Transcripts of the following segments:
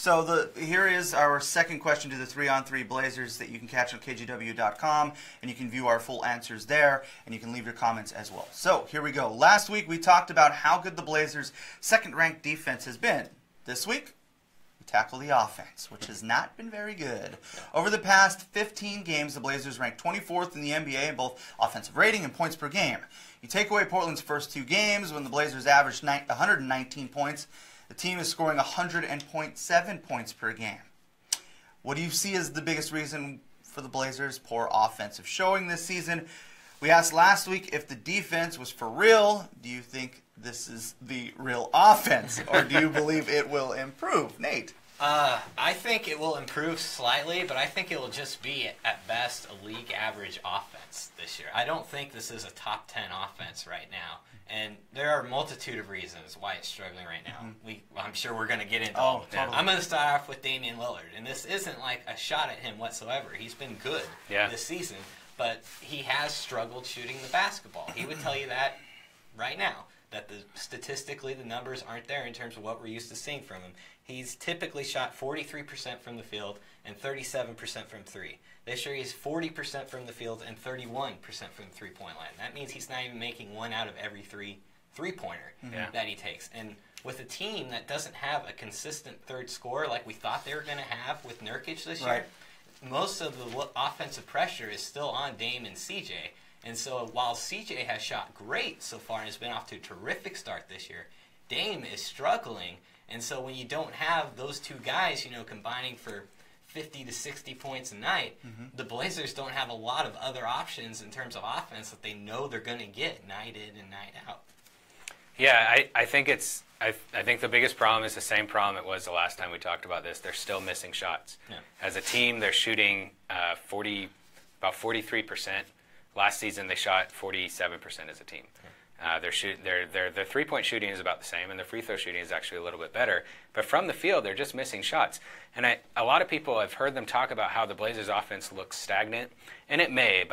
So here is our second question to the 3-on-3 Blazers that you can catch on KGW.com, and you can view our full answers there, and you can leave your comments as well. So here we go. Last week we talked about how good the Blazers' second-ranked defense has been. This week, we tackle the offense, which has not been very good. Over the past 15 games, the Blazers ranked 24th in the NBA in both offensive rating and points per game. You take away Portland's first 2 games when the Blazers averaged 119 points. The team is scoring 100.7 points per game. What do you see as the biggest reason for the Blazers' poor offensive showing this season? We asked last week if the defense was for real. Do you think this is the real offense, or do you believe it will improve? Nate? I think it will improve slightly, but I think it will just be, at best, a league average offense this year. I don't think this is a top 10 offense right now. And there are a multitude of reasons why it's struggling right now. I'm sure we're going to get into all of them. Totally. I'm going to start off with Damian Lillard. And this isn't like a shot at him whatsoever. He's been good this season, but he has struggled shooting the basketball. He would tell you that right now, that statistically the numbers aren't there in terms of what we're used to seeing from him. He's typically shot 43% from the field and 37% from 3. This year he's 40% from the field and 31% from the three-point line. That means he's not even making 1 out of every 3 three-pointer that he takes. And with a team that doesn't have a consistent third scorer like we thought they were going to have with Nurkic this year, most of the offensive pressure is still on Dame and CJ. And so while CJ has shot great so far and has been off to a terrific start this year, Dame is struggling. And so when you don't have those 2 guys, combining for 50 to 60 points a night, the Blazers don't have a lot of other options in terms of offense that they know they're going to get night in and night out. Yeah, I think I think the biggest problem is the same problem it was the last time we talked about this. They're still missing shots. Yeah. As a team, they're shooting about 43%. Last season, they shot 47% as a team. Their three-point shooting is about the same, and their free throw shooting is actually a little bit better. But from the field, they're just missing shots. And a lot of people, I've heard them talk about how the Blazers' offense looks stagnant, and it may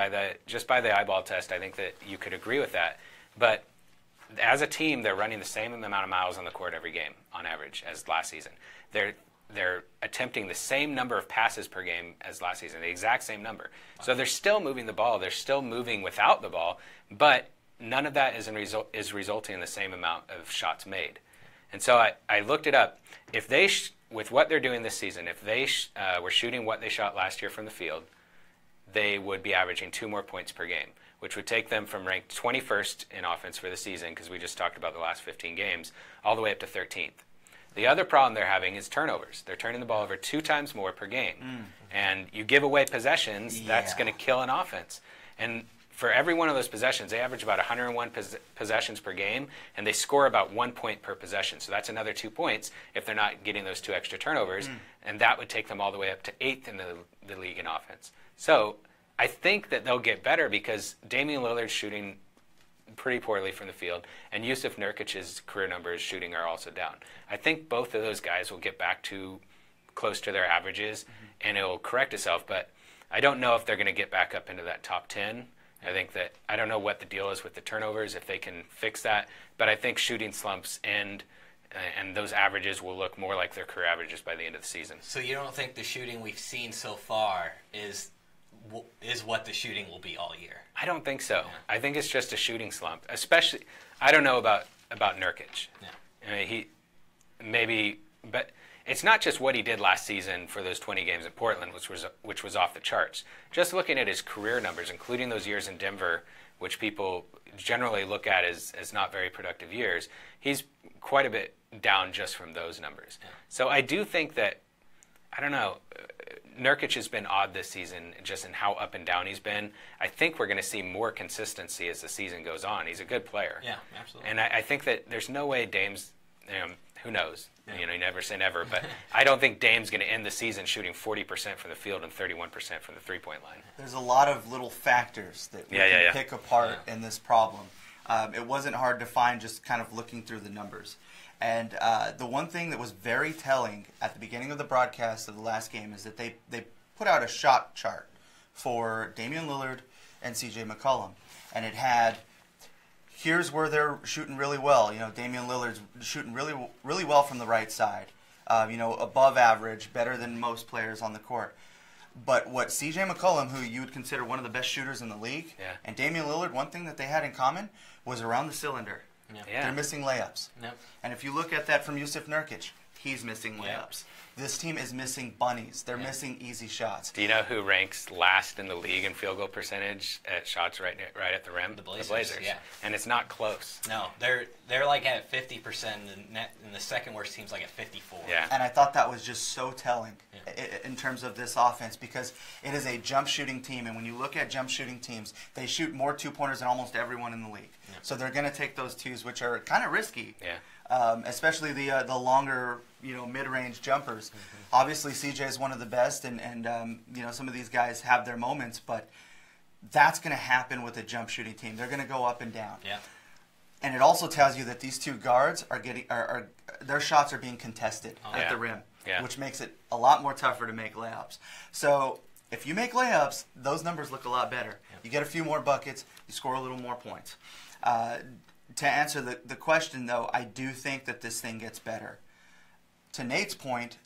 just by the eyeball test. I think that you could agree with that. But as a team, they're running the same amount of miles on the court every game on average as last season. They're attempting the same number of passes per game as last season, the exact same number. So they're still moving the ball. They're still moving without the ball, but none of that is resulting in the same amount of shots made. And so I looked it up. If they, with what they're doing this season, if they were shooting what they shot last year from the field, they would be averaging 2 more points per game, which would take them from ranked 21st in offense for the season, because we just talked about the last 15 games, all the way up to 13th. The other problem they're having is turnovers. They're turning the ball over 2 times more per game. And you give away possessions, that's going to kill an offense. And for every one of those possessions, they average about 101 possessions per game, and they score about 1 point per possession. So that's another 2 points if they're not getting those 2 extra turnovers, and that would take them all the way up to 8th in the league in offense. So I think that they'll get better because Damian Lillard's shooting pretty poorly from the field, and Yusuf Nurkic's career numbers shooting are also down. I think both of those guys will get back to close to their averages, and it will correct itself, but I don't know if they're going to get back up into that top 10. I don't know what the deal is with the turnovers, if they can fix that, but I think shooting slumps end, and those averages will look more like their career averages by the end of the season. So you don't think the shooting we've seen so far is what the shooting will be all year? I don't think so. Yeah. I think it's just a shooting slump. Especially, I don't know about Nurkic. Yeah. I mean, but it's not just what he did last season for those 20 games at Portland, which was off the charts. Just looking at his career numbers, including those years in Denver, which people generally look at as not very productive years, he's quite a bit down just from those numbers. Yeah. So I do think that, I don't know, Nurkic has been odd this season just in how up and down he's been. I think we're going to see more consistency as the season goes on. He's a good player. Yeah, absolutely. And I think that there's no way Dame's, who knows? Yeah. You never say never, but I don't think Dame's going to end the season shooting 40% from the field and 31% from the three-point line. There's a lot of little factors that we can pick apart in this problem. It wasn't hard to find just kind of looking through the numbers. And the one thing that was very telling at the beginning of the broadcast of the last game is that they put out a shot chart for Damian Lillard and CJ McCollum. And it had, here's where they're shooting really well. Damian Lillard's shooting really well from the right side. above average, better than most players on the court. But what C.J. McCollum, who you would consider one of the best shooters in the league, and Damian Lillard, one thing that they had in common was around the cylinder. They're missing layups. And if you look at that from Jusuf Nurkic, he's missing layups. This team is missing bunnies. They're missing easy shots. Do you know who ranks last in the league in field goal percentage at shots right at the rim? The Blazers. Yeah. And it's not close. No, they're like at 50%, and the second worst team's like at 54. Yeah. And I thought that was just so telling in terms of this offense, because it is a jump shooting team, and when you look at jump shooting teams, they shoot more two-pointers than almost everyone in the league. So they're going to take those twos, which are kind of risky. Especially the longer, mid-range jumpers. Obviously, CJ is one of the best, and some of these guys have their moments, but that's going to happen with a jump shooting team. They're going to go up and down. And it also tells you that these two guards are their shots are being contested at the rim, which makes it a lot more tougher to make layups. So if you make layups, those numbers look a lot better. You get a few more buckets, you score a little more points. To answer the question, though, I do think that this thing gets better. To Nate's point,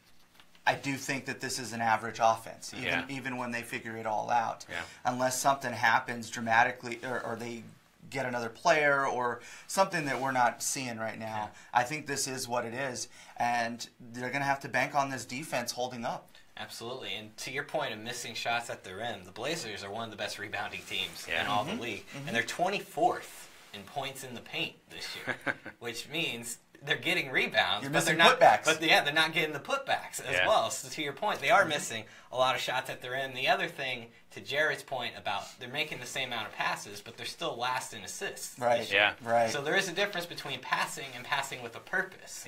I do think that this is an average offense, even when they figure it all out. Unless something happens dramatically or they get another player or something that we're not seeing right now. I think this is what it is, and they're going to have to bank on this defense holding up. Absolutely, and to your point of missing shots at the rim, the Blazers are one of the best rebounding teams in all the league, and they're 24th in points in the paint this year, which means they're getting rebounds, You're but they're missing not putbacks. But they're not getting the putbacks as well. So to your point, they are missing a lot of shots at the rim. The other thing, to Jared's point about they're making the same amount of passes, but they're still last in assists. Right. So there is a difference between passing and passing with a purpose.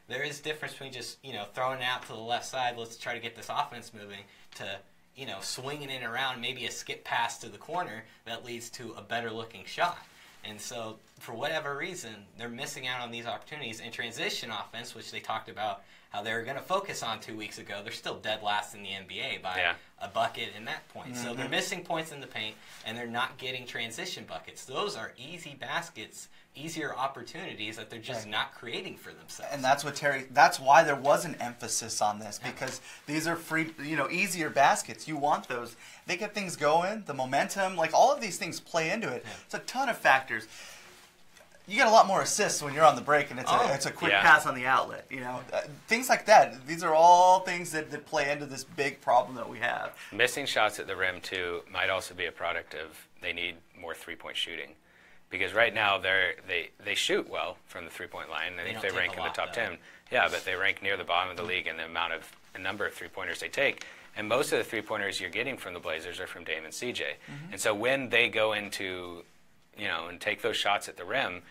There is a difference between just throwing it out to the left side. Let's try to get this offense moving to swinging it around, maybe a skip pass to the corner that leads to a better looking shot. And so, for whatever reason, they're missing out on these opportunities. In transition offense, which they talked about how they were going to focus on 2 weeks ago, they're still dead last in the NBA by a bucket in that point. So they're missing points in the paint, and they're not getting transition buckets. Those are easy baskets, easier opportunities that they're just not creating for themselves. And that's what that's why there was an emphasis on this, because these are free, easier baskets. You want those. They get things going, the momentum, like all of these things play into it. It's a ton of factors. You get a lot more assists when you're on the break, and it's a quick pass on the outlet. Things like that. These are all things that play into this big problem that we have. Missing shots at the rim too might also be a product of they need more three-point shooting, because right now they shoot well from the three-point line. I think they rank in the top 10. Yeah, but they rank near the bottom of the league in the number of three-pointers they take. And most of the three-pointers you're getting from the Blazers are from Dame and CJ. And so when they go into and take those shots at the rim,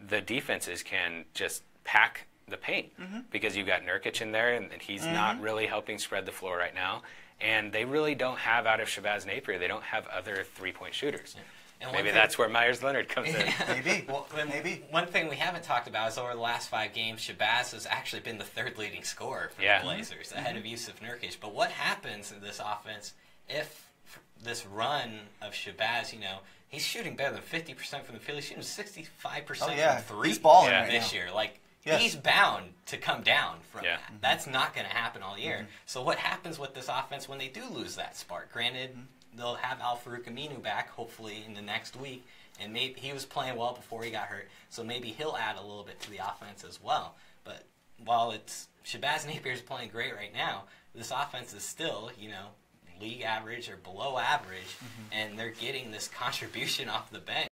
the defenses can just pack the paint because you've got Nurkic in there, and he's not really helping spread the floor right now. And they really don't have, out of Shabazz Napier, they don't have other three-point shooters. And maybe that's where Myers Leonard comes in. Maybe. Maybe. One thing we haven't talked about is over the last 5 games, Shabazz has actually been the third leading scorer for the Blazers, ahead of Jusuf Nurkic. But what happens in this offense if this run of Shabazz, he's shooting better than 50% from the field. He's shooting 65% from three he's balling this year. He's bound to come down from that. That's not going to happen all year. So what happens with this offense when they do lose that spark? Granted, they'll have Al-Farouq Aminu back, hopefully, in the next week. And maybe he was playing well before he got hurt, so maybe he'll add a little bit to the offense as well. But while Shabazz Napier's playing great right now, this offense is still, league average or below average, and they're getting this contribution off the bench.